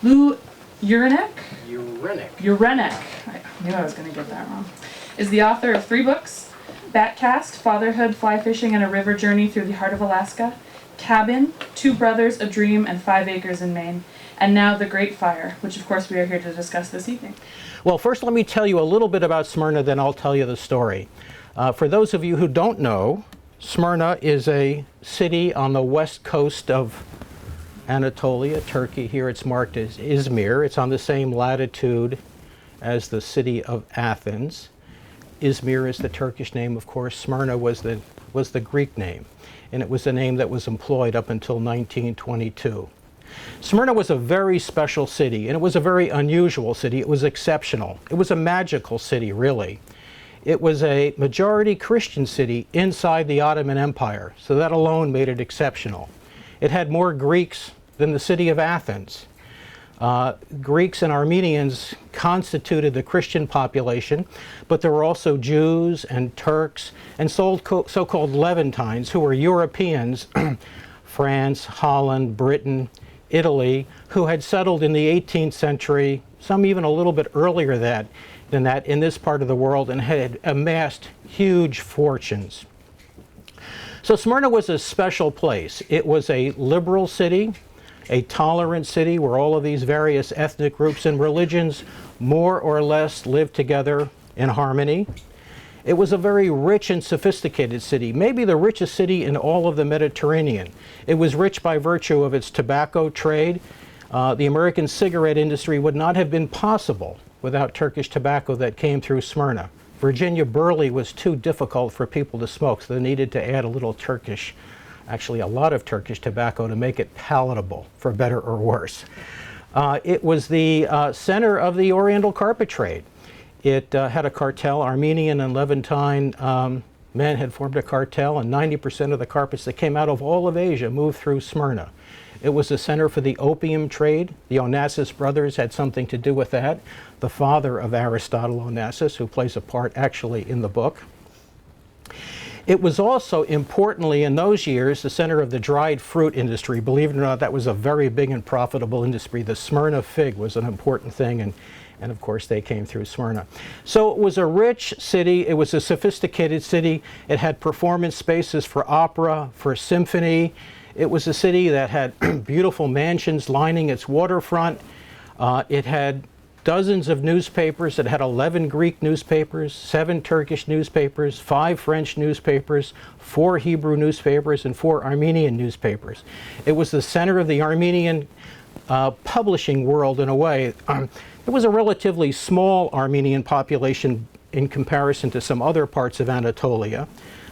Ureneck? Ureneck. Ureneck, I knew I was going to get that wrong, is the author of 3 books: Batcast, Fatherhood, Fly Fishing, and a River Journey Through the Heart of Alaska; Cabin, 2 Brothers, A Dream, and 5 Acres in Maine; and now The Great Fire, which of course we are here to discuss this evening. Well, first let me tell you a little bit about Smyrna, then I'll tell you the story. For those of you who don't know, Smyrna is a city on the west coast of Anatolia, Turkey. Here it's marked as Izmir. It's on the same latitude as the city of Athens. Izmir is the Turkish name, of course. Smyrna was the Greek name, and it was a name that was employed up until 1922. Smyrna was a very special city, and it was a very unusual city. It was exceptional. It was a magical city, really. It was a majority Christian city inside the Ottoman Empire, so that alone made it exceptional. It had more Greeks than the city of Athens. Greeks and Armenians constituted the Christian population, but there were also Jews and Turks and so-called Levantines, who were Europeans, France, Holland, Britain, Italy, who had settled in the 18th century, some even a little bit earlier than that in this part of the world, and had amassed huge fortunes. So Smyrna was a special place. It was a liberal city, a tolerant city where all of these various ethnic groups and religions more or less lived together in harmony. It was a very rich and sophisticated city, maybe the richest city in all of the Mediterranean. It was rich by virtue of its tobacco trade. The American cigarette industry would not have been possible without Turkish tobacco that came through Smyrna. Virginia burley was too difficult for people to smoke, so they needed to add a little Turkish, actually a lot of Turkish tobacco, to make it palatable, for better or worse. It was the center of the Oriental carpet trade. It had a cartel. Armenian and Levantine men had formed a cartel, and 90% of the carpets that came out of all of Asia moved through Smyrna. It was a center for the opium trade. The Onassis brothers had something to do with that. The father of Aristotle Onassis, who plays a part actually in the book. It was also, importantly in those years, the center of the dried fruit industry. Believe it or not, that was a very big and profitable industry. The Smyrna fig was an important thing, and of course they came through Smyrna. So it was a rich city. It was a sophisticated city. It had performance spaces for opera, for symphony. It was a city that had beautiful mansions lining its waterfront. It had dozens of newspapers. It had 11 Greek newspapers, 7 Turkish newspapers, 5 French newspapers, 4 Hebrew newspapers, and 4 Armenian newspapers. It was the center of the Armenian publishing world in a way. It was a relatively small Armenian population in comparison to some other parts of Anatolia,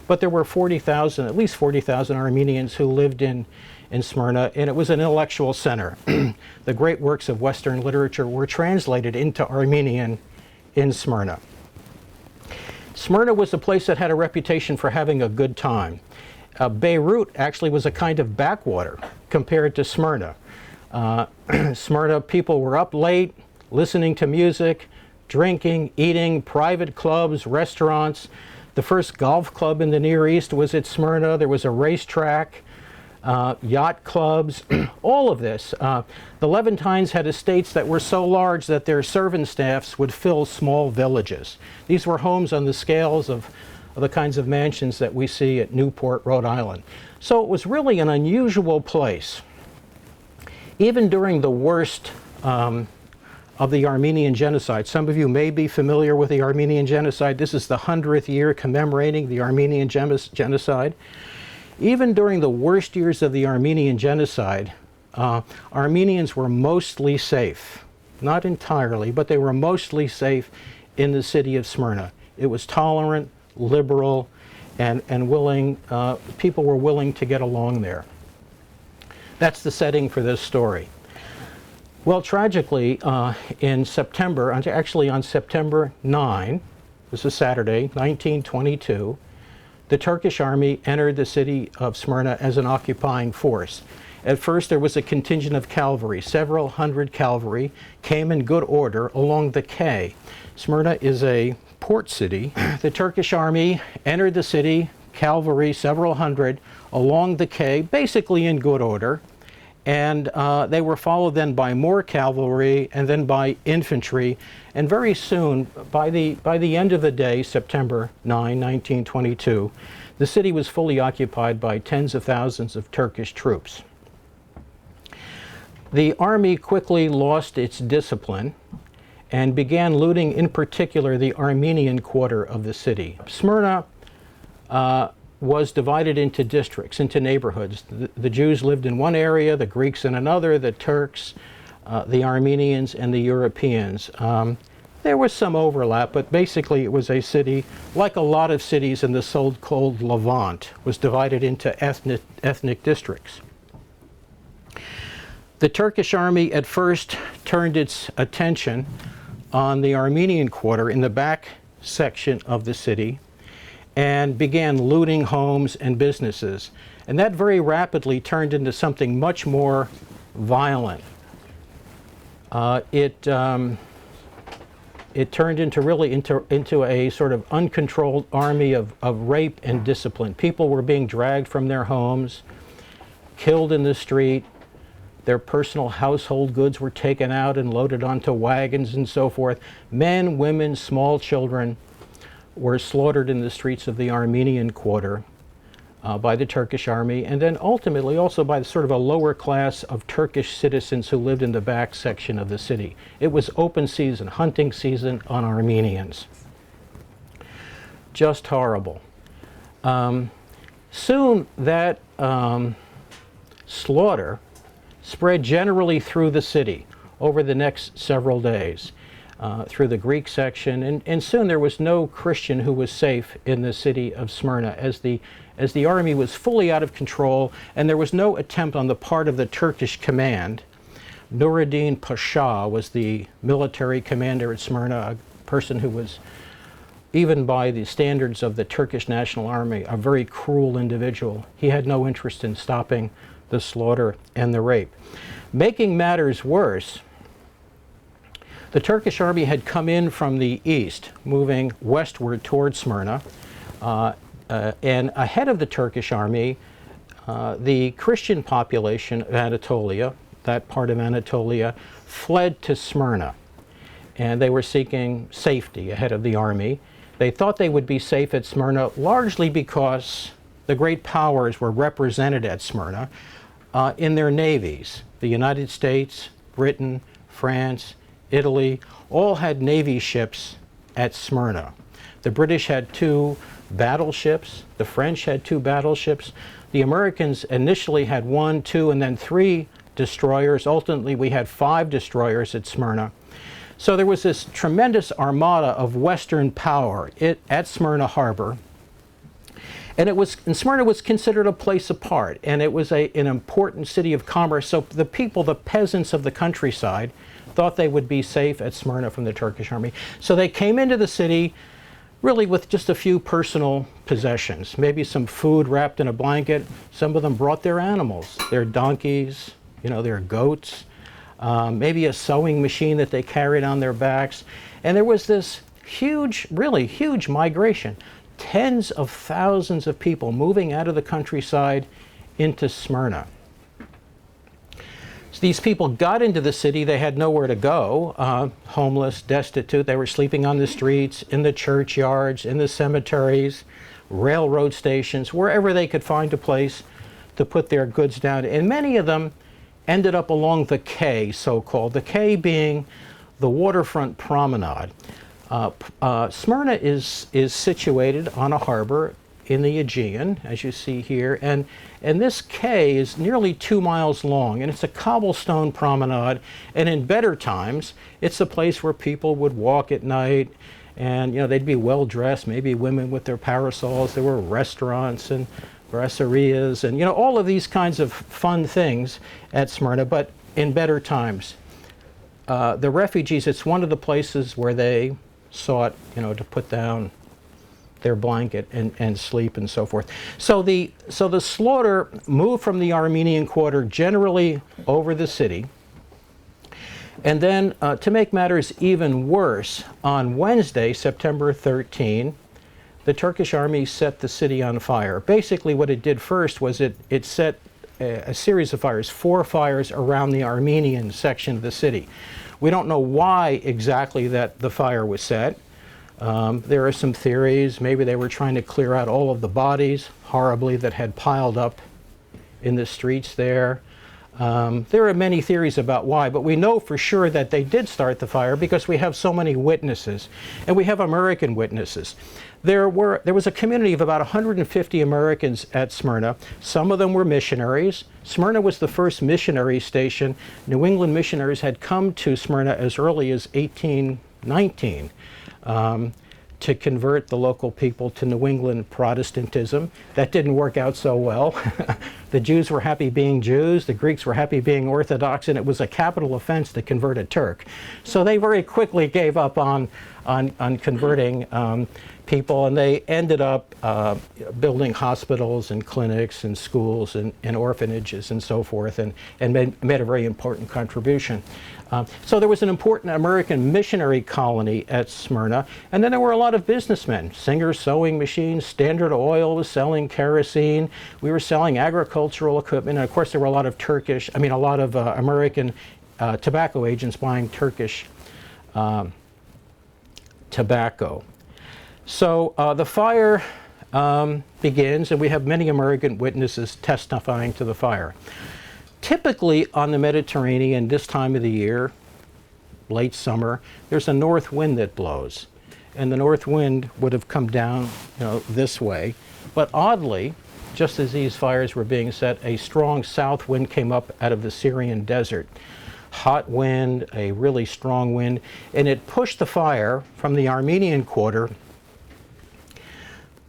but there were 40,000, at least 40,000 Armenians who lived in Smyrna, and it was an intellectual center. The great works of Western literature were translated into Armenian in Smyrna. Smyrna was a place that had a reputation for having a good time. Beirut actually was a kind of backwater compared to Smyrna. Smyrna people were up late, listening to music, drinking, eating, private clubs, restaurants. The first golf club in the Near East was at Smyrna. There was a racetrack, yacht clubs, all of this. The Levantines had estates that were so large that their servant staffs would fill small villages. These were homes on the scales of the kinds of mansions that we see at Newport, Rhode Island. So it was really an unusual place. Even during the worst of the Armenian Genocide. Some of you may be familiar with the Armenian Genocide. This is the 100th year commemorating the Armenian Genocide. Even during the worst years of the Armenian Genocide, Armenians were mostly safe. Not entirely, but they were mostly safe in the city of Smyrna. It was tolerant, liberal, and willing. People were willing to get along there. That's the setting for this story. Well, tragically, in September, actually on September 9, this is Saturday, 1922, the Turkish army entered the city of Smyrna as an occupying force. At first, there was a contingent of cavalry. Several hundred cavalry came in good order along the quay. Smyrna is a port city. The Turkish army entered the city, cavalry, several hundred, along the quay, basically in good order. And they were followed then by more cavalry and then by infantry. And very soon, by the end of the day, September 9, 1922, the city was fully occupied by tens of thousands of Turkish troops. The army quickly lost its discipline and began looting, in particular, the Armenian quarter of the city. Smyrna was divided into districts, into neighborhoods. The Jews lived in one area, the Greeks in another, the Turks, the Armenians, and the Europeans. There was some overlap, but basically it was a city, like a lot of cities in the so-called Levant, was divided into ethnic districts. The Turkish army at first turned its attention on the Armenian quarter in the back section of the city and began looting homes and businesses. And that very rapidly turned into something much more violent. It turned into a sort of uncontrolled army of rape and discipline. People were being dragged from their homes, killed in the street. Their personal household goods were taken out and loaded onto wagons and so forth. Men, women, small children were slaughtered in the streets of the Armenian quarter by the Turkish army, and then ultimately also by sort of a lower class of Turkish citizens who lived in the back section of the city. It was open season, hunting season on Armenians. Just horrible. Soon that slaughter spread generally through the city over the next several days, through the Greek section, and soon there was no Christian who was safe in the city of Smyrna as the army was fully out of control, and there was no attempt on the part of the Turkish command. Nuruddin Pasha was the military commander at Smyrna, a person who was, even by the standards of the Turkish National Army, a very cruel individual. He had no interest in stopping the slaughter and the rape. Making matters worse, the Turkish army had come in from the east, moving westward toward Smyrna, and ahead of the Turkish army, the Christian population of Anatolia, that part of Anatolia, fled to Smyrna, and they were seeking safety ahead of the army. They thought they would be safe at Smyrna largely because the great powers were represented at Smyrna in their navies. The United States, Britain, France, Italy, all had navy ships at Smyrna. The British had 2 battleships. The French had 2 battleships. The Americans initially had 1, 2, and then 3 destroyers. Ultimately, we had 5 destroyers at Smyrna. So there was this tremendous armada of Western power at Smyrna Harbor. And Smyrna was considered a place apart, and it was an important city of commerce. So the people, the peasants of the countryside, thought they would be safe at Smyrna from the Turkish army. So they came into the city really with just a few personal possessions, maybe some food wrapped in a blanket. Some of them brought their animals, their donkeys, their goats, maybe a sewing machine that they carried on their backs. And there was this huge, really huge migration. Tens of thousands of people moving out of the countryside into Smyrna. So these people got into the city. They had nowhere to go, homeless, destitute. They were sleeping on the streets, in the churchyards, in the cemeteries, railroad stations, wherever they could find a place to put their goods down. And many of them ended up along the quay, so-called, the quay being the waterfront promenade. Smyrna is situated on a harbor in the Aegean, as you see here, and this quay is nearly 2 miles long, and it's a cobblestone promenade, and in better times, it's a place where people would walk at night, and they'd be well dressed, maybe women with their parasols. There were restaurants and braserias, and all of these kinds of fun things at Smyrna, but in better times. The refugees, it's one of the places where they sought, to put down their blanket and sleep and so forth. So the slaughter moved from the Armenian quarter generally over the city. And then to make matters even worse, on Wednesday, September 13, the Turkish army set the city on fire. Basically what it did first was it set a series of fires, 4 fires around the Armenian section of the city. We don't know why exactly that the fire was set. There are some theories. Maybe they were trying to clear out all of the bodies, horribly, that had piled up in the streets there. There are many theories about why, but we know for sure that they did start the fire because we have so many witnesses, and we have American witnesses. There was a community of about 150 Americans at Smyrna. Some of them were missionaries. Smyrna was the first missionary station. New England missionaries had come to Smyrna as early as 1819 to convert the local people to New England Protestantism. That didn't work out so well. The Jews were happy being Jews, the Greeks were happy being Orthodox, and it was a capital offense to convert a Turk. So they very quickly gave up on converting people, and they ended up building hospitals and clinics and schools and orphanages and so forth, and made a very important contribution. So there was an important American missionary colony at Smyrna, and then there were a lot of businessmen. Singer sewing machines, Standard Oil was selling kerosene, we were selling agricultural equipment, and of course there were a lot of American tobacco agents buying Turkish tobacco. So the fire begins, and we have many American witnesses testifying to the fire. Typically on the Mediterranean this time of the year, late summer, there's a north wind that blows. And the north wind would have come down, this way. But oddly, just as these fires were being set, a strong south wind came up out of the Syrian desert. Hot wind, a really strong wind, and it pushed the fire from the Armenian quarter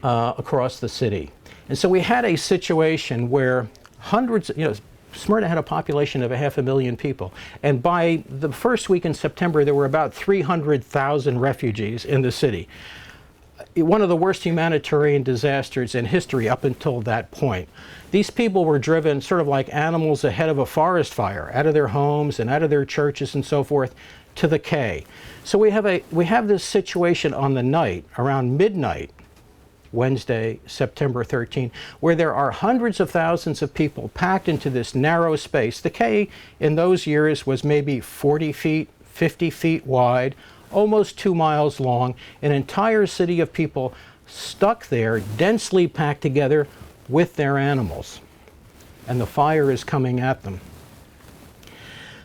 across the city. And so we had a situation where hundreds, Smyrna had a population of 500,000 people, and by the first week in September there were about 300,000 refugees in the city. One of the worst humanitarian disasters in history up until that point. These people were driven sort of like animals ahead of a forest fire, out of their homes and out of their churches and so forth, to the quay. So we have this situation on the night, around midnight, Wednesday, September 13, where there are hundreds of thousands of people packed into this narrow space. The quay in those years was maybe 40 feet, 50 feet wide, almost 2 miles long, an entire city of people stuck there, densely packed together with their animals. And the fire is coming at them.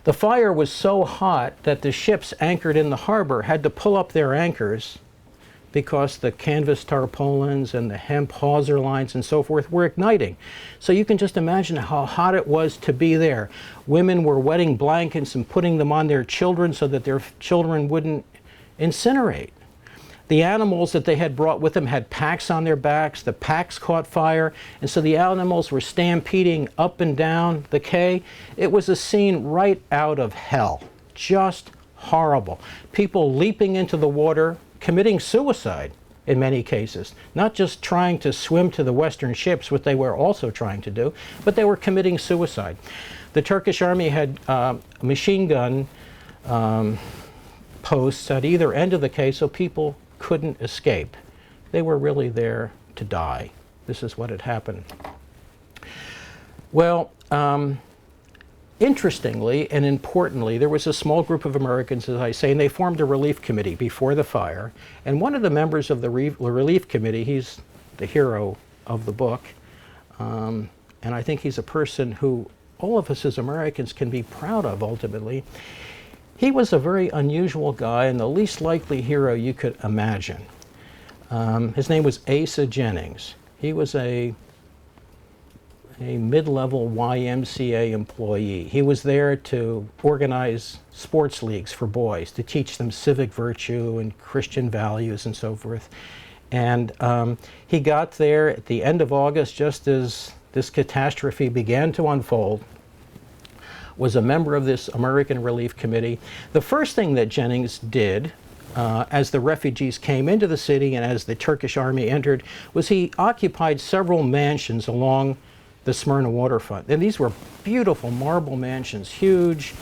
The fire was so hot that the ships anchored in the harbor had to pull up their anchors because the canvas tarpaulins and the hemp hawser lines and so forth were igniting. So you can just imagine how hot it was to be there. Women were wetting blankets and putting them on their children so that their children wouldn't incinerate. The animals that they had brought with them had packs on their backs. The packs caught fire, and so the animals were stampeding up and down the quay. It was a scene right out of hell. Just horrible. People leaping into the water, committing suicide in many cases, not just trying to swim to the Western ships, what they were also trying to do, but they were committing suicide. The Turkish army had machine gun posts at either end of the quay, so people couldn't escape. They were really there to die. This is what had happened. Well, interestingly and importantly, there was a small group of Americans, as I say, and they formed a relief committee before the fire. And one of the members of the relief committee, he's the hero of the book, and I think he's a person who all of us as Americans can be proud of ultimately. He was a very unusual guy and the least likely hero you could imagine. His name was Asa Jennings. He was a mid-level YMCA employee. He was there to organize sports leagues for boys, to teach them civic virtue and Christian values and so forth. And he got there at the end of August, just as this catastrophe began to unfold, was a member of this American Relief Committee. The first thing that Jennings did as the refugees came into the city and as the Turkish army entered was he occupied several mansions along the Smyrna waterfront. And these were beautiful marble mansions, huge,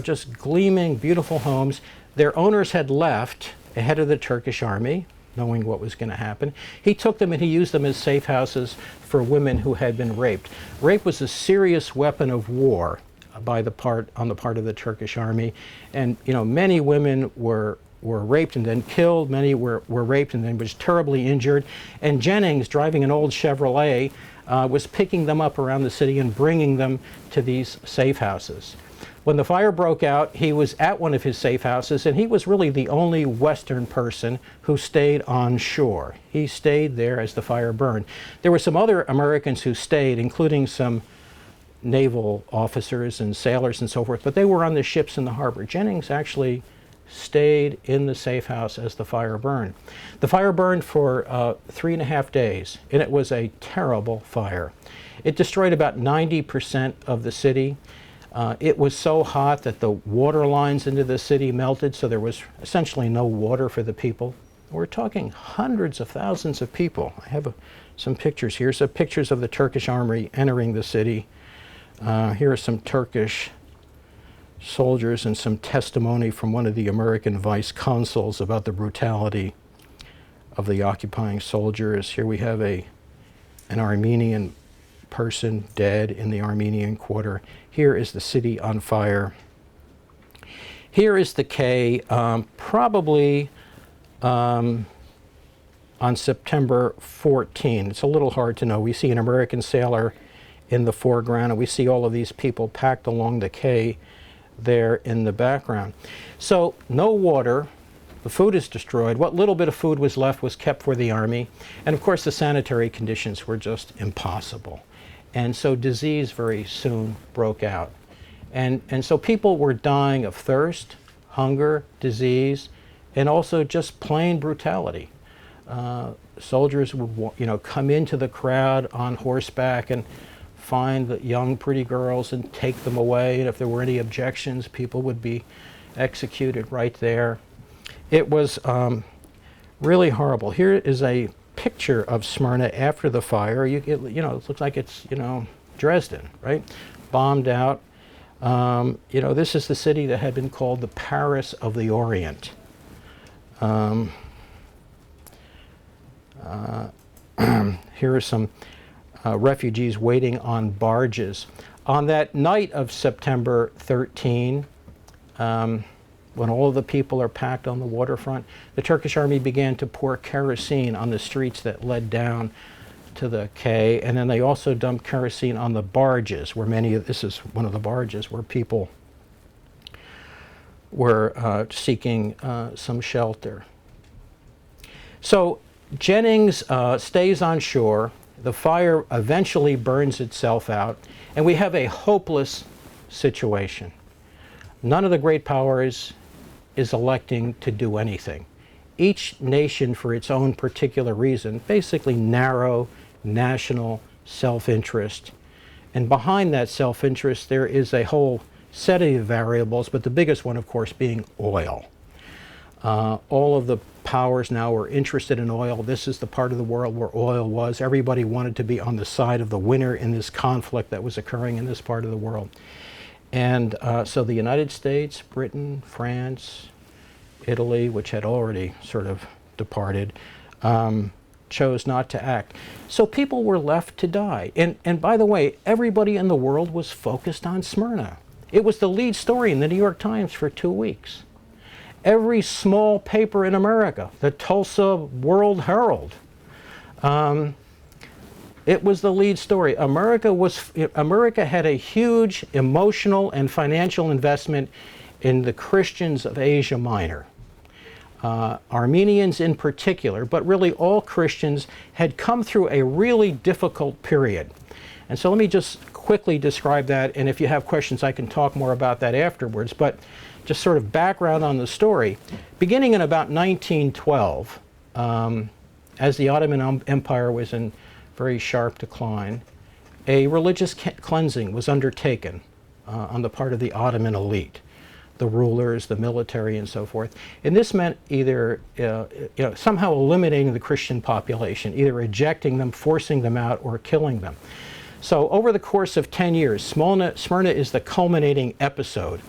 just gleaming, beautiful homes. Their owners had left ahead of the Turkish army. knowing what was going to happen. He took them and he used them as safe houses for women who had been raped. Rape was a serious weapon of war on the part of the Turkish army, and many women were raped and then killed. Many were raped and then was terribly injured. And Jennings, driving an old Chevrolet, was picking them up around the city and bringing them to these safe houses. When the fire broke out, he was at one of his safe houses, and he was really the only Western person who stayed on shore. He stayed there as the fire burned. There were some other Americans who stayed, including some naval officers and sailors and so forth, but they were on the ships in the harbor. Jennings actually stayed in the safe house as the fire burned. The fire burned for 3.5 days, and it was a terrible fire. It destroyed about 90% of the city. It was so hot that the water lines into the city melted, so there was essentially no water for the people. We're talking hundreds of thousands of people. I have some pictures here. So pictures of the Turkish army entering the city. Here are some Turkish soldiers and some testimony from one of the American vice consuls about the brutality of the occupying soldiers. Here we have an Armenian person dead in the Armenian quarter. Here is the city on fire. Here is the quay, probably on September 14. It's a little hard to know. We see an American sailor in the foreground, and we see all of these people packed along the quay there in the background. So no water, the food is destroyed. What little bit of food was left was kept for the army, and of course the sanitary conditions were just impossible. And so disease very soon broke out. And so people were dying of thirst, hunger, disease, and also just plain brutality. Soldiers would come into the crowd on horseback and find the young pretty girls and take them away, and if there were any objections, people would be executed right there. It was really horrible. Here is a picture of Smyrna after the fire. It looks like it's Dresden, right? Bombed out. This is the city that had been called the Paris of the Orient. Here are some refugees waiting on barges. On that night of September 13, when all of the people are packed on the waterfront, the Turkish army began to pour kerosene on the streets that led down to the quay, and then they also dumped kerosene on the barges, where this is one of the barges where people were seeking some shelter. So Jennings stays on shore. The fire eventually burns itself out, and we have a hopeless situation. None of the great powers is electing to do anything. Each nation, for its own particular reason, basically narrow national self-interest. And behind that self-interest, there is a whole set of variables, but the biggest one, of course, being oil. All of the powers now were interested in oil. This is the part of the world where oil was. Everybody wanted to be on the side of the winner in this conflict that was occurring in this part of the world. And so the United States, Britain, France, Italy, which had already sort of departed, chose not to act. So people were left to die. And by the way, everybody in the world was focused on Smyrna. It was the lead story in the New York Times for 2 weeks. Every small paper in America, the Tulsa World Herald, it was the lead story. America had a huge emotional and financial investment in the Christians of Asia Minor. Armenians in particular, but really all Christians, had come through a really difficult period. And so let me just quickly describe that, and if you have questions I can talk more about that afterwards, but just sort of background on the story. Beginning in about 1912, as the Ottoman Empire was in very sharp decline, a religious cleansing was undertaken on the part of the Ottoman elite, the rulers, the military, and so forth. And this meant either somehow eliminating the Christian population, either ejecting them, forcing them out, or killing them. So over the course of 10 years, Smyrna is the culminating episode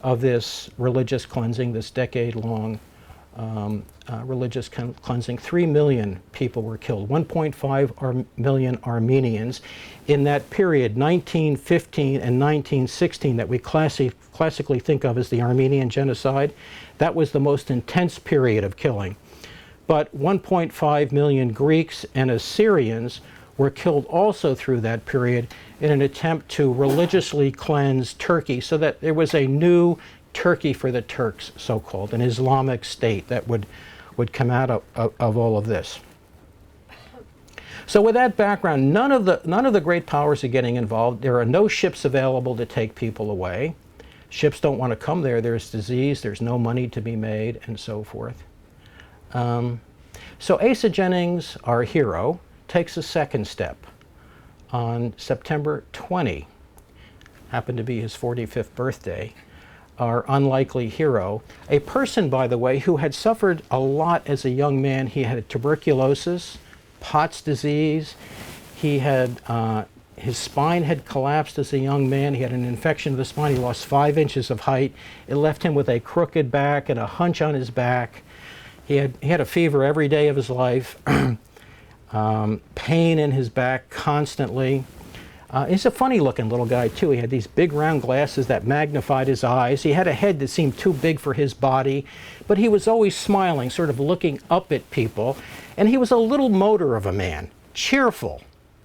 of this religious cleansing, this decade-long religious cleansing. 3 million people were killed, 1.5 million Armenians. In that period, 1915 and 1916, that we classically think of as the Armenian Genocide, that was the most intense period of killing. But 1.5 million Greeks and Assyrians were killed also through that period in an attempt to religiously cleanse Turkey, so that there was a new Turkey for the Turks, so-called, an Islamic state that would come out of all of this. So with that background, none of the great powers are getting involved. There are no ships available to take people away. Ships don't want to come there. There's disease, there's no money to be made, and so forth. So Asa Jennings, our hero, takes a second step. On September 20, happened to be his 45th birthday, our unlikely hero, a person, by the way, who had suffered a lot as a young man. He had tuberculosis, Pott's disease. He had, his spine had collapsed as a young man. He had an infection of the spine. He lost 5 inches of height. It left him with a crooked back and a hunch on his back. He had a fever every day of his life, pain in his back constantly. He's a funny looking little guy too. He had these big round glasses that magnified his eyes. He had a head that seemed too big for his body, but he was always smiling, sort of looking up at people. And he was a little motor of a man, cheerful,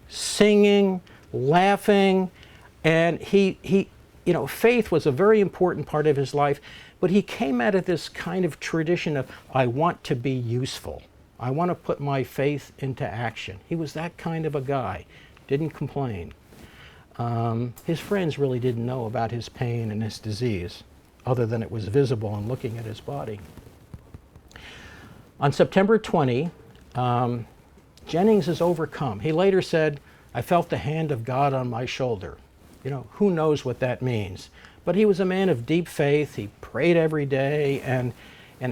singing, laughing, and he you know, faith was a very important part of his life, but he came out of this kind of tradition of, I want to be useful. I want to put my faith into action. He was that kind of a guy, didn't complain. His friends really didn't know about his pain and his disease, other than it was visible in looking at his body. On September 20, Jennings is overcome. He later said, I felt the hand of God on my shoulder. You know, who knows what that means? But he was a man of deep faith. He prayed every day and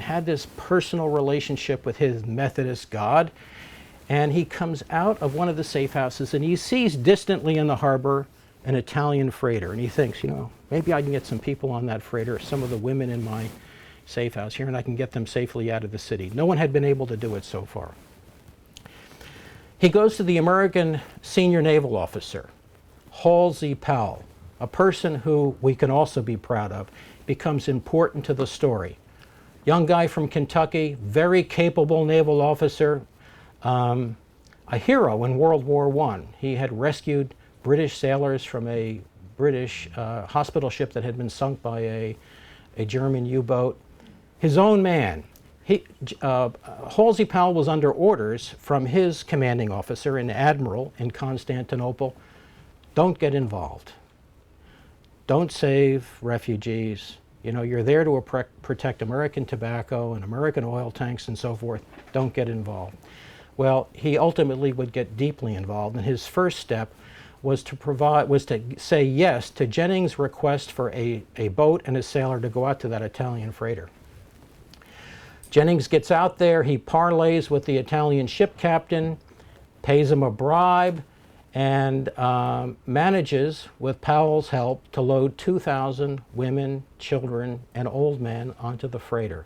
had this personal relationship with his Methodist God. And he comes out of one of the safe houses and he sees distantly in the harbor an Italian freighter. And he thinks, you know, maybe I can get some people on that freighter, some of the women in my safe house here, and I can get them safely out of the city. No one had been able to do it so far. He goes to the American senior naval officer, Halsey Powell, a person who we can also be proud of, becomes important to the story. Young guy from Kentucky, very capable naval officer, a hero in World War I. He had rescued British sailors from a British hospital ship that had been sunk by a German U-boat. His own man. Halsey Powell was under orders from his commanding officer, an admiral in Constantinople. Don't get involved. Don't save refugees. You know, you're there to protect American tobacco and American oil tanks and so forth. Don't get involved. Well, he ultimately would get deeply involved, and his first step was to say yes to Jennings' request for a boat and a sailor to go out to that Italian freighter. Jennings gets out there, he parleys with the Italian ship captain, pays him a bribe, and manages, with Powell's help, to load 2,000 women, children, and old men onto the freighter.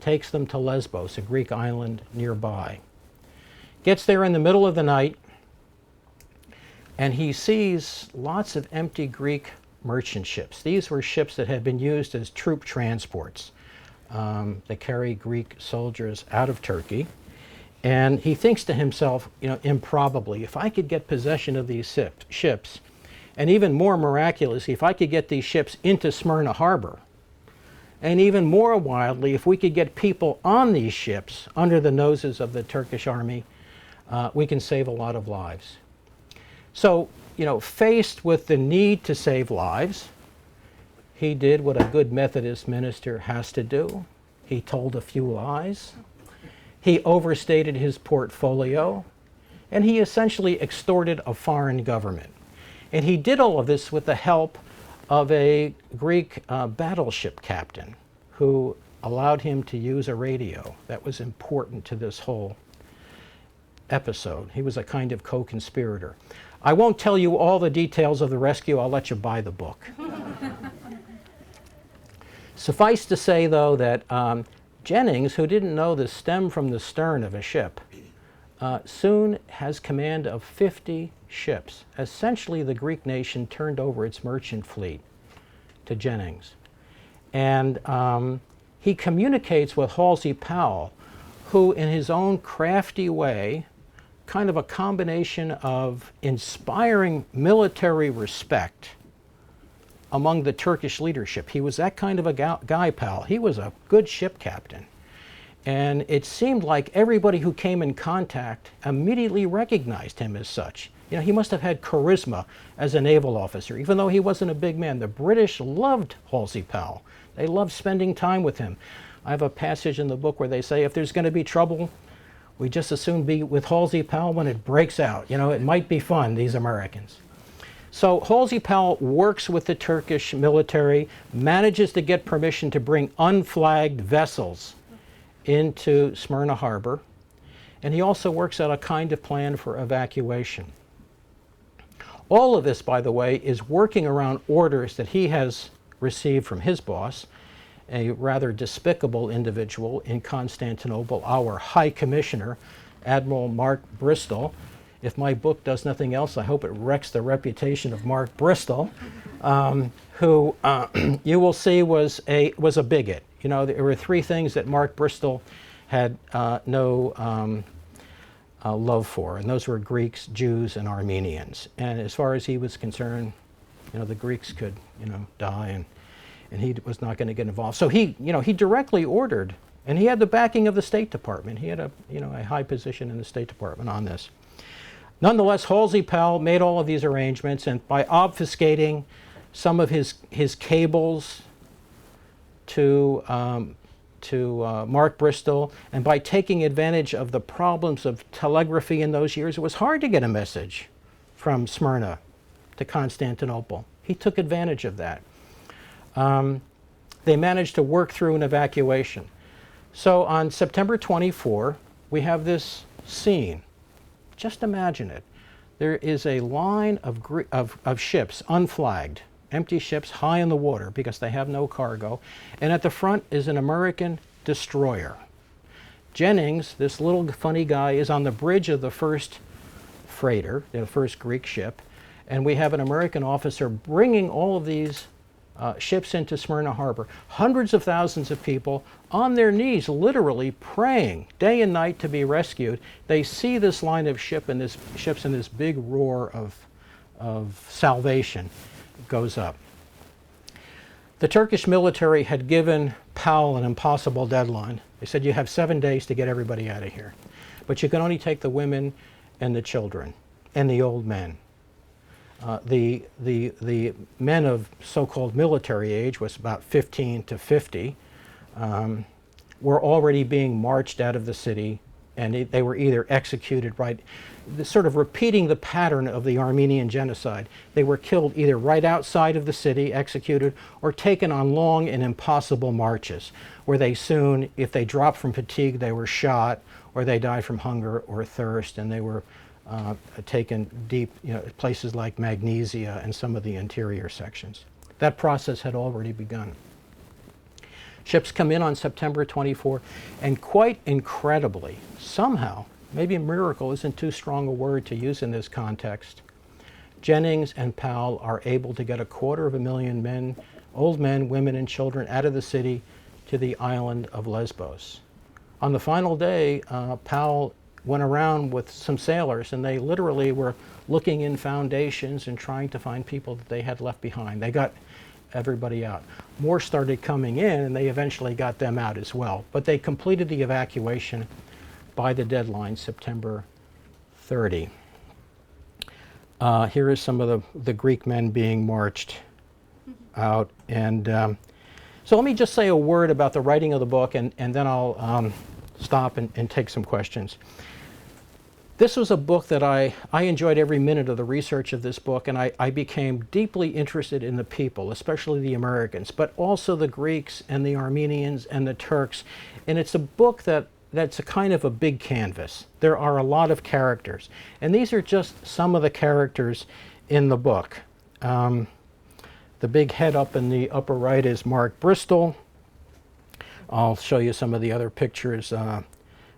Takes them to Lesbos, a Greek island nearby. Gets there in the middle of the night, and he sees lots of empty Greek merchant ships. These were ships that had been used as troop transports. They carry Greek soldiers out of Turkey. And he thinks to himself, you know, improbably, if I could get possession of these ships, and even more miraculously, if I could get these ships into Smyrna harbor, and even more wildly, if we could get people on these ships under the noses of the Turkish army, we can save a lot of lives. So, you know, faced with the need to save lives, he did what a good Methodist minister has to do. He told a few lies. He overstated his portfolio, and he essentially extorted a foreign government. And he did all of this with the help of a Greek battleship captain who allowed him to use a radio that was important to this whole episode. He was a kind of co-conspirator. I won't tell you all the details of the rescue. I'll let you buy the book. Suffice to say, though, that Jennings, who didn't know the stem from the stern of a ship, soon has command of 50 ships. Essentially, the Greek nation turned over its merchant fleet to Jennings. And he communicates with Halsey Powell, who in his own crafty way, kind of a combination of inspiring military respect among the Turkish leadership. He was that kind of a guy, Powell. He was a good ship captain. And it seemed like everybody who came in contact immediately recognized him as such. You know, he must have had charisma as a naval officer, even though he wasn't a big man. The British loved Halsey Powell. They loved spending time with him. I have a passage in the book where they say, if there's going to be trouble, we just as soon be with Halsey Powell when it breaks out. You know, it might be fun, these Americans. So Halsey Powell works with the Turkish military, manages to get permission to bring unflagged vessels into Smyrna harbor, and he also works out a kind of plan for evacuation. All of this, by the way, is working around orders that he has received from his boss, a rather despicable individual in Constantinople, our High Commissioner, Admiral Mark Bristol. If my book does nothing else, I hope it wrecks the reputation of Mark Bristol, who you will see was a bigot. You know, there were three things that Mark Bristol had no love for, and those were Greeks, Jews, and Armenians. And as far as he was concerned, you know, the Greeks could, you know, die, and he was not going to get involved. So he, you know, he directly ordered, and he had the backing of the State Department. He had a, you know, a high position in the State Department on this. Nonetheless, Halsey Powell made all of these arrangements, and by obfuscating some of his cables to Mark Bristol, and by taking advantage of the problems of telegraphy in those years, it was hard to get a message from Smyrna to Constantinople. He took advantage of that. They managed to work through an evacuation. So on September 24, we have this scene. Just imagine it. There is a line of ships, unflagged, empty ships high in the water because they have no cargo. And at the front is an American destroyer. Jennings, this little funny guy, is on the bridge of the first freighter, the first Greek ship. And we have an American officer bringing all of these ships into Smyrna harbor. Hundreds of thousands of people on their knees, literally praying day and night to be rescued. They see this line of ships and this big roar of salvation goes up. The Turkish military had given Powell an impossible deadline. They said, you have 7 days to get everybody out of here, but you can only take the women and the children and the old men. The men of so-called military age, was about 15 to 50, were already being marched out of the city, and they were either executed, right, sort of repeating the pattern of the Armenian Genocide. They were killed either right outside of the city, executed, or taken on long and impossible marches, where they soon, if they dropped from fatigue, they were shot, or they died from hunger or thirst, and they were taken deep, you know, places like Magnesia and some of the interior sections. That process had already begun. Ships come in on September 24, and quite incredibly, somehow, maybe a miracle isn't too strong a word to use in this context, Jennings and Powell are able to get 250,000 men, old men, women, and children out of the city to the island of Lesbos. On the final day, Powell went around with some sailors, and they literally were looking in foundations and trying to find people that they had left behind. They got everybody out. More started coming in, and they eventually got them out as well. But they completed the evacuation by the deadline, September 30. Here is some of the Greek men being marched out. And so let me just say a word about the writing of the book, and then I'll stop and take some questions. This was a book that I enjoyed every minute of the research of this book, and I became deeply interested in the people, especially the Americans, but also the Greeks and the Armenians and the Turks. And it's a book that's a kind of a big canvas. There are a lot of characters, and these are just some of the characters in the book. The big head up in the upper right is Mark Bristol. I'll show you some of the other pictures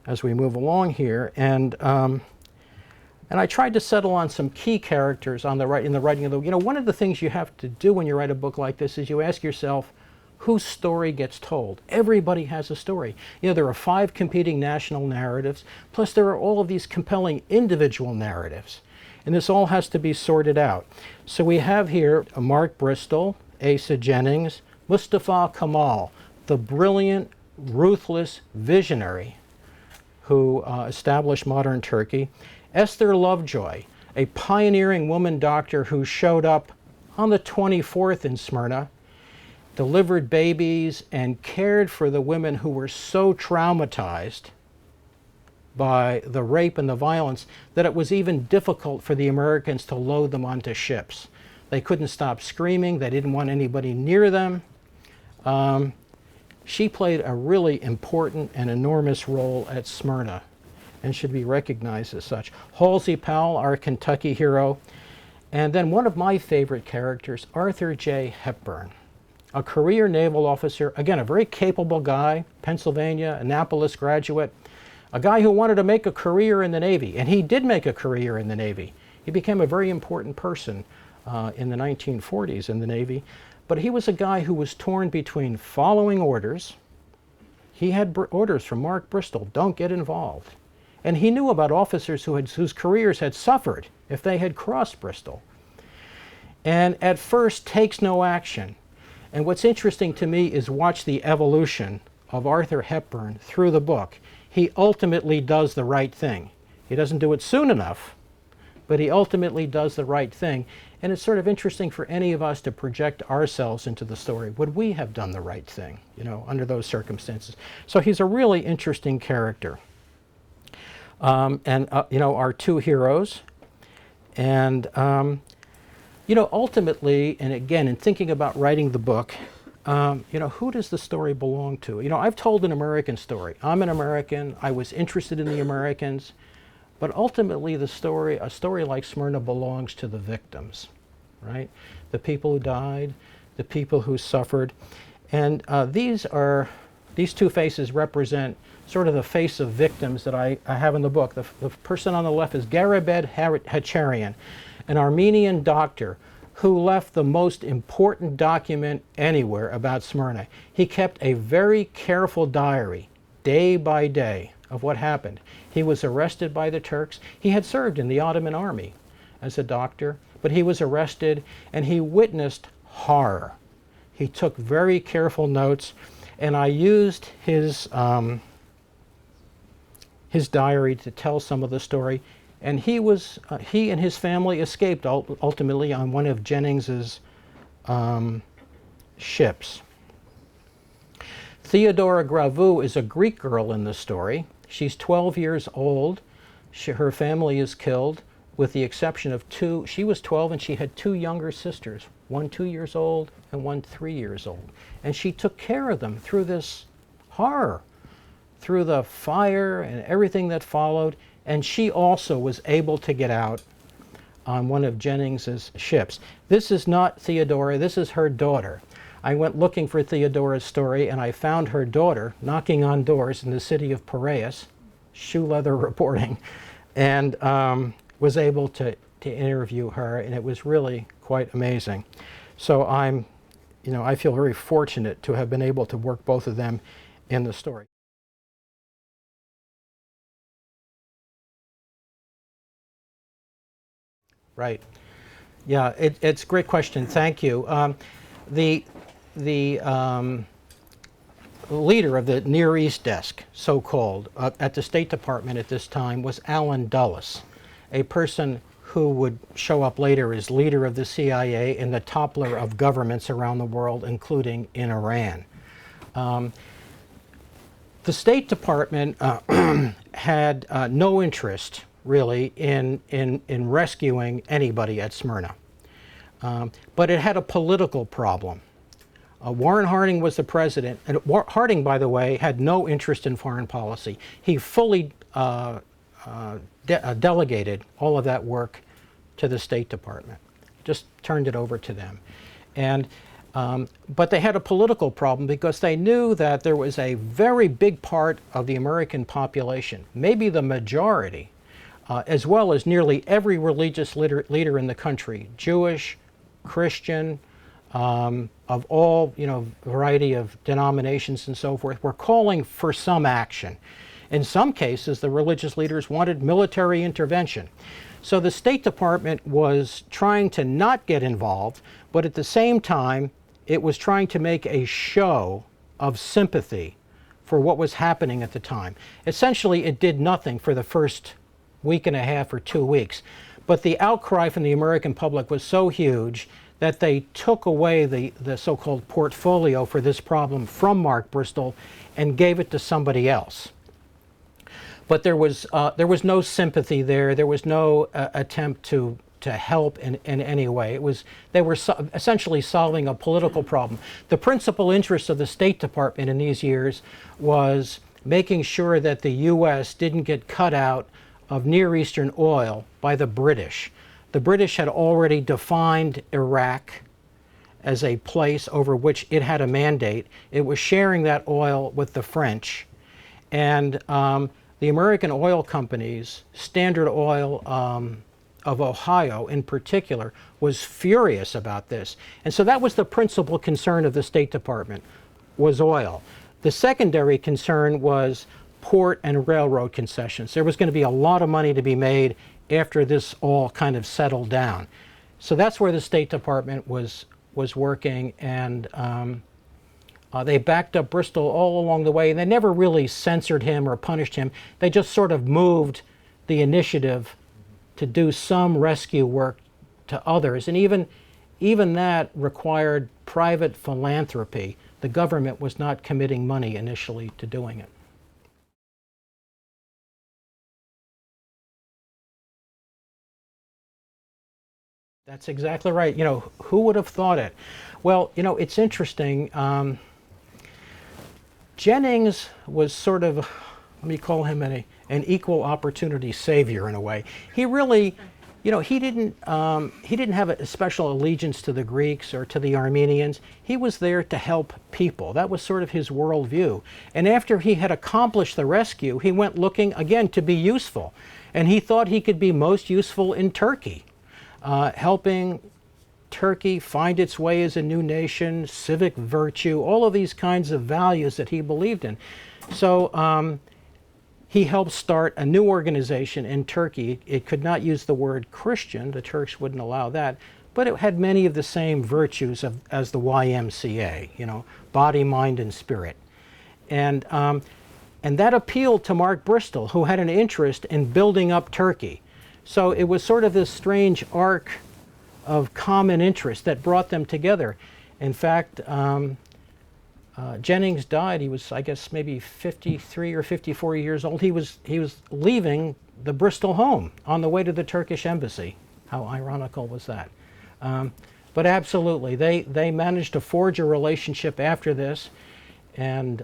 as we move along here. And I tried to settle on some key characters on in the writing of the, one of the things you have to do when you write a book like this is you ask yourself, whose story gets told? Everybody has a story. There are 5 competing national narratives, plus there are all of these compelling individual narratives. And this all has to be sorted out. So we have here Mark Bristol, Asa Jennings, Mustafa Kemal, the brilliant, ruthless visionary who established modern Turkey, Esther Lovejoy, a pioneering woman doctor who showed up on the 24th in Smyrna, delivered babies, and cared for the women who were so traumatized by the rape and the violence that it was even difficult for the Americans to load them onto ships. They couldn't stop screaming. They didn't want anybody near them. She played a really important and enormous role at Smyrna and should be recognized as such. Halsey Powell, our Kentucky hero. And then one of my favorite characters, Arthur J. Hepburn, a career naval officer, again, a very capable guy, Pennsylvania, Annapolis graduate, a guy who wanted to make a career in the Navy, and he did make a career in the Navy. He became a very important person in the 1940s in the Navy, but he was a guy who was torn between following orders. He had orders from Mark Bristol, don't get involved. And he knew about officers whose careers had suffered if they had crossed Bristol. And at first takes no action. And what's interesting to me is watch the evolution of Arthur Hepburn through the book. He ultimately does the right thing. He doesn't do it soon enough, but he ultimately does the right thing. And it's sort of interesting for any of us to project ourselves into the story. Would we have done the right thing, under those circumstances? So he's a really interesting character. Our 2 heroes. And ultimately, and again, in thinking about writing the book, who does the story belong to? I've told an American story. I'm an American. I was interested in the Americans. But ultimately, a story like Smyrna belongs to the victims, right? The people who died, the people who suffered. And these 2 faces represent sort of the face of victims that I have in the book. The person on the left is Garibed Hacharian, an Armenian doctor who left the most important document anywhere about Smyrna. He kept a very careful diary, day by day, of what happened. He was arrested by the Turks. He had served in the Ottoman army as a doctor, but he was arrested and he witnessed horror. He took very careful notes, and I used his diary to tell some of the story. And he and his family escaped ultimately on one of Jennings's ships. Theodora Gravou is a Greek girl in the story. She's 12 years old. Her family is killed, with the exception of 2. She was 12 and she had 2 younger sisters, one 2 years old and one 3 years old. And she took care of them through this horror, through the fire and everything that followed. And she also was able to get out on one of Jennings's ships. This is not Theodora, this is her daughter. I went looking for Theodora's story, and I found her daughter knocking on doors in the city of Piraeus, shoe leather reporting, and was able to interview her, and it was really quite amazing. So I feel very fortunate to have been able to work both of them in the story. Right. Yeah, it's a great question. Thank you. The leader of the Near East desk, so-called, at the State Department at this time was Allen Dulles, a person who would show up later as leader of the CIA and the toppler of governments around the world, including in Iran. The State Department had no interest, really, in rescuing anybody at Smyrna. But it had a political problem. Warren Harding was the president, and Harding, by the way, had no interest in foreign policy. He fully delegated all of that work to the State Department, just turned it over to them. And But they had a political problem because they knew that there was a very big part of the American population, maybe the majority, as well as nearly every religious leader in the country, Jewish, Christian, of all, variety of denominations and so forth, were calling for some action. In some cases, the religious leaders wanted military intervention. So the State Department was trying to not get involved, but at the same time, it was trying to make a show of sympathy for what was happening at the time. Essentially, it did nothing for the first week and a half or 2 weeks. But the outcry from the American public was so huge that they took away the so-called portfolio for this problem from Mark Bristol and gave it to somebody else. But there was no sympathy there. There was no attempt to help in any way. They were essentially solving a political problem. The principal interest of the State Department in these years was making sure that the U.S. didn't get cut out of Near Eastern oil by the British. The British had already defined Iraq as a place over which it had a mandate. It was sharing that oil with the French. And the American oil companies, Standard Oil of Ohio in particular, was furious about this. And so that was the principal concern of the State Department, was oil. The secondary concern was port and railroad concessions. There was going to be a lot of money to be made after this all kind of settled down. So that's where the State Department was working, and they backed up Bristol all along the way. They never really censored him or punished him. They just sort of moved the initiative to do some rescue work to others. And even that required private philanthropy. The government was not committing money initially to doing it. That's exactly right. Who would have thought it? Well, it's interesting. Jennings was sort of, let me call him an equal opportunity savior in a way. He really, he didn't have a special allegiance to the Greeks or to the Armenians. He was there to help people. That was sort of his worldview. And after he had accomplished the rescue, he went looking again to be useful. And he thought he could be most useful in Turkey, helping Turkey find its way as a new nation, civic virtue, all of these kinds of values that he believed in. So he helped start a new organization in Turkey. It could not use the word Christian. The Turks wouldn't allow that. But it had many of the same virtues as the YMCA, body, mind, and spirit. And that appealed to Mark Bristol, who had an interest in building up Turkey. So it was sort of this strange arc of common interest that brought them together. In fact, Jennings died. He was, I guess, maybe 53 or 54 years old. He was leaving the Bristol home on the way to the Turkish embassy. How ironical was that? But absolutely, they managed to forge a relationship after this. And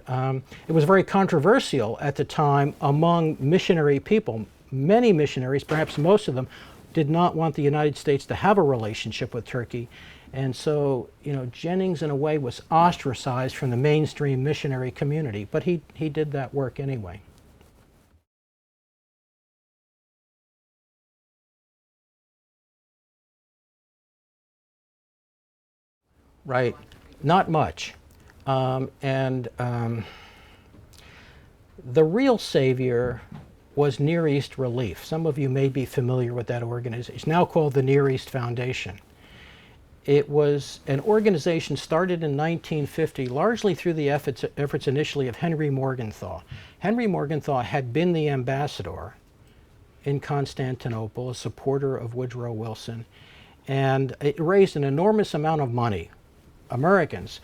it was very controversial at the time among missionary people. Many missionaries, perhaps most of them, did not want the United States to have a relationship with Turkey. And so, Jennings in a way was ostracized from the mainstream missionary community, but he did that work anyway. Right, not much. The real savior was Near East Relief. Some of you may be familiar with that organization. It's now called the Near East Foundation. It was an organization started in 1950, largely through the efforts initially of Henry Morgenthau. Henry Morgenthau had been the ambassador in Constantinople, a supporter of Woodrow Wilson, and it raised an enormous amount of money. Americans,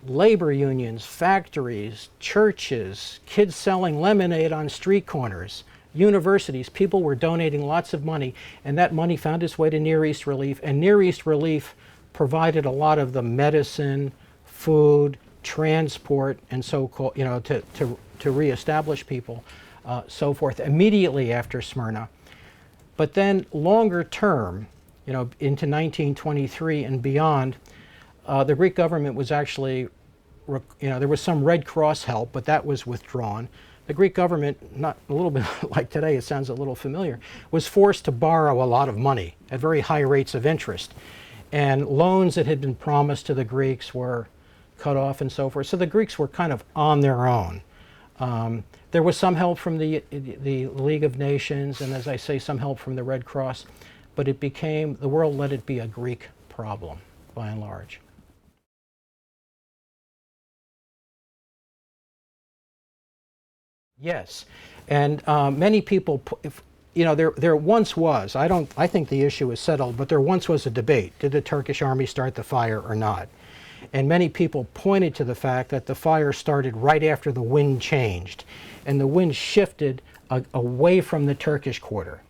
labor unions, factories, churches, kids selling lemonade on street corners, universities, people were donating lots of money, and that money found its way to Near East Relief, and Near East Relief provided a lot of the medicine, food, transport, and so-called, to reestablish people, so forth, immediately after Smyrna. But then longer term, into 1923 and beyond, the Greek government was actually, there was some Red Cross help, but that was withdrawn. The Greek government, not a little bit like today, it sounds a little familiar, was forced to borrow a lot of money at very high rates of interest. And loans that had been promised to the Greeks were cut off and so forth. So the Greeks were kind of on their own. There was some help from the League of Nations, and as I say, some help from the Red Cross, but it became, the world let it be a Greek problem, by and large. Yes, and many people, there once was, I think the issue is settled, but there once was a debate. Did the Turkish army start the fire or not? And many people pointed to the fact that the fire started right after the wind changed, and the wind shifted away from the Turkish quarter.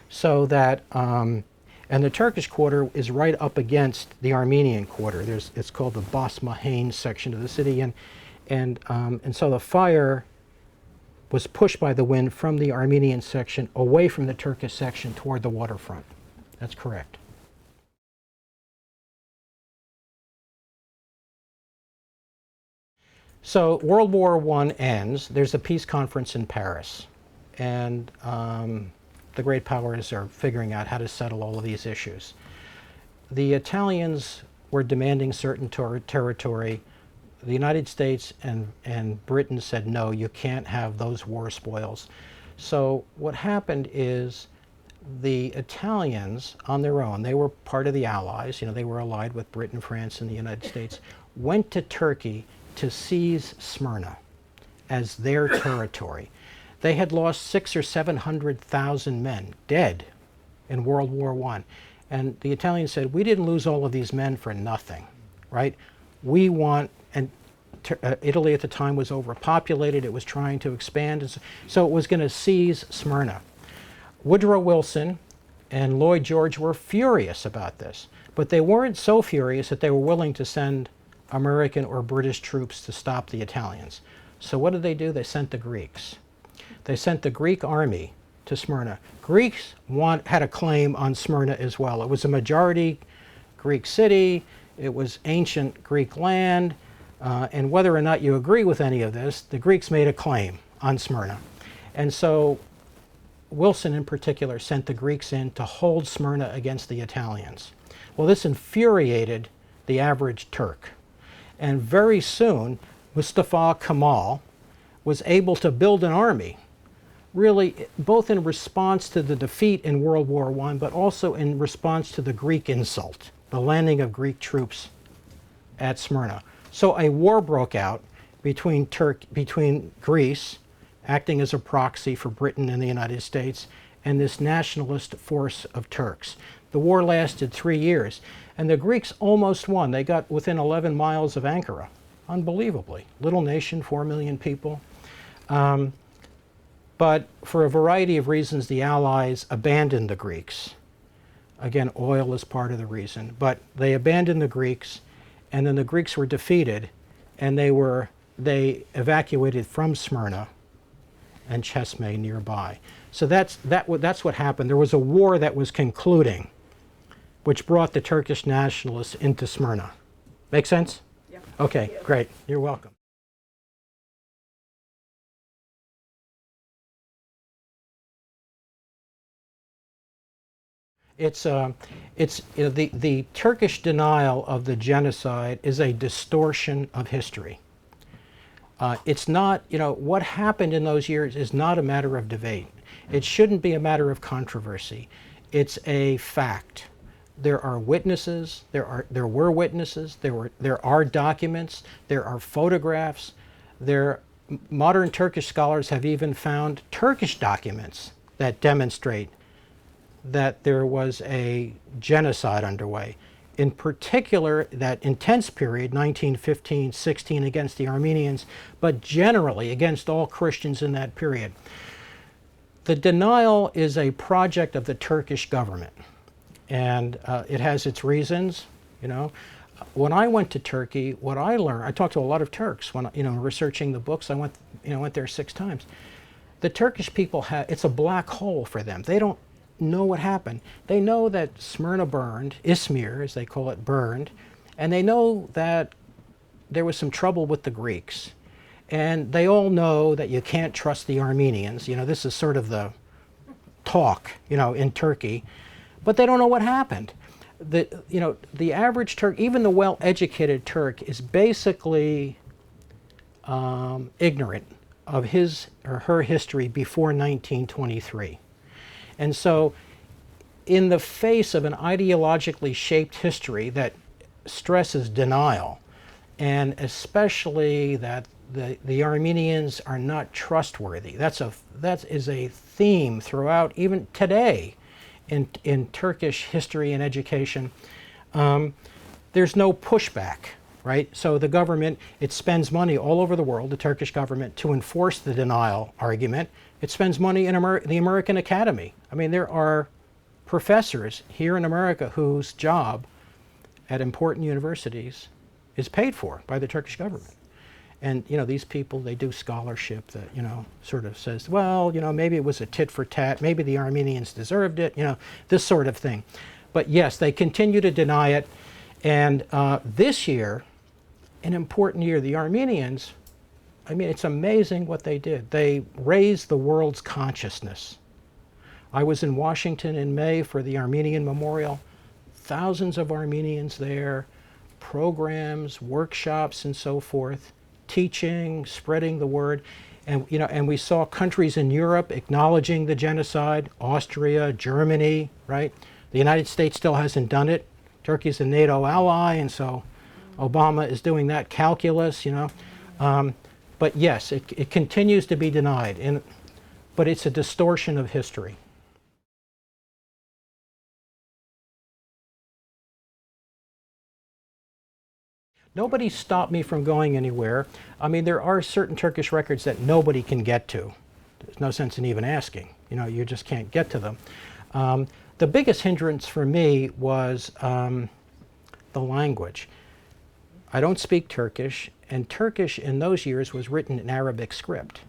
So that, and the Turkish quarter is right up against the Armenian quarter. It's called the Basmahain section of the city, and so the fire was pushed by the wind from the Armenian section away from the Turkish section toward the waterfront. That's correct. So World War I ends. There's a peace conference in Paris, and the great powers are figuring out how to settle all of these issues. The Italians were demanding certain territory. The United States and Britain said, no, you can't have those war spoils. So what happened is the Italians, on their own, they were part of the Allies, they were allied with Britain, France, and the United States, went to Turkey to seize Smyrna as their territory. They had lost 600,000 or 700,000 men dead in World War I. And the Italians said, we didn't lose all of these men for nothing, right? We want, and Italy at the time was overpopulated, it was trying to expand, so it was going to seize Smyrna. Woodrow Wilson and Lloyd George were furious about this, but they weren't so furious that they were willing to send American or British troops to stop the Italians. So what did they do? They sent the Greeks. They sent the Greek army to Smyrna. Greeks had a claim on Smyrna as well. It was a majority Greek city, it was ancient Greek land, and whether or not you agree with any of this, the Greeks made a claim on Smyrna. And so Wilson in particular sent the Greeks in to hold Smyrna against the Italians. Well, this infuriated the average Turk. And very soon, Mustafa Kemal was able to build an army, really both in response to the defeat in World War I, but also in response to the Greek insult, the landing of Greek troops at Smyrna. So a war broke out between Greece, acting as a proxy for Britain and the United States, and this nationalist force of Turks. The war lasted 3 years, and the Greeks almost won. They got within 11 miles of Ankara, unbelievably. Little nation, 4 million people. But for a variety of reasons, the Allies abandoned the Greeks. Again, oil is part of the reason, but they abandoned the Greeks, and then the Greeks were defeated, and they evacuated from Smyrna and Chesme nearby. So that's what happened. There was a war that was concluding, which brought the Turkish nationalists into Smyrna. Make sense? Yeah. Okay, great. You're welcome. The Turkish denial of the genocide is a distortion of history. It's not, what happened in those years is not a matter of debate. It shouldn't be a matter of controversy. It's a fact. There are witnesses, there were witnesses, there are documents, there are photographs. Modern Turkish scholars have even found Turkish documents that demonstrate that there was a genocide underway. In particular, that intense period, 1915-16, against the Armenians, but generally against all Christians in that period. The denial is a project of the Turkish government, and it has its reasons. When I went to Turkey, what I learned, I talked to a lot of Turks when researching the books. I went there 6 times. The Turkish people it's a black hole for them. know what happened. They know that Smyrna burned, Izmir as they call it, burned, and they know that there was some trouble with the Greeks. And they all know that you can't trust the Armenians. You know, this is sort of the talk, you know, in Turkey. But they don't know what happened. The average Turk, even the well-educated Turk, is basically ignorant of his or her history before 1923. And so in the face of an ideologically shaped history that stresses denial, and especially that the Armenians are not trustworthy, that is a theme throughout, even today, in Turkish history and education. There's no pushback, right? So the government, it spends money all over the world, the Turkish government, to enforce the denial argument. It spends money in the American Academy. I mean, there are professors here in America whose job at important universities is paid for by the Turkish government. And, you know, these people, they do scholarship that, you know, sort of says, well, you know, maybe it was a tit for tat, maybe the Armenians deserved it, you know, this sort of thing. But yes, they continue to deny it. And this year, an important year, the Armenians, I mean, it's amazing what they did. They raised the world's consciousness. I was in Washington in May for the Armenian Memorial. Thousands of Armenians there, programs, workshops, and so forth, teaching, spreading the word. And, you know, and we saw countries in Europe acknowledging the genocide, Austria, Germany, right? The United States still hasn't done it. Turkey's a NATO ally, and so Obama is doing that calculus, you know. But yes, it continues to be denied, but it's a distortion of history. Nobody stopped me from going anywhere. I mean, there are certain Turkish records that nobody can get to. There's no sense in even asking. You know, you just can't get to them. The biggest hindrance for me was the language. I don't speak Turkish, and Turkish in those years was written in Arabic script.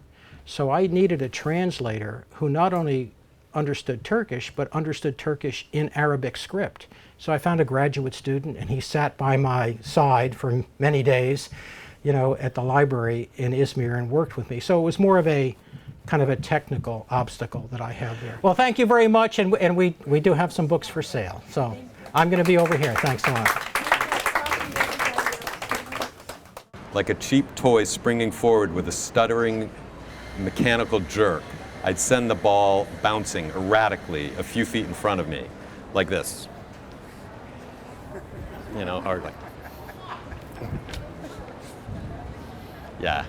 So I needed a translator who not only understood Turkish, but understood Turkish in Arabic script. So I found a graduate student, and he sat by my side for many days, you know, at the library in Izmir and worked with me. So it was more of a kind of a technical obstacle that I have there. Well, thank you very much, and we do have some books for sale. So I'm going to be over here. Thanks a lot. Like a cheap toy springing forward with a stuttering mechanical jerk, I'd send the ball bouncing erratically a few feet in front of me, like this. You know, or like, yeah.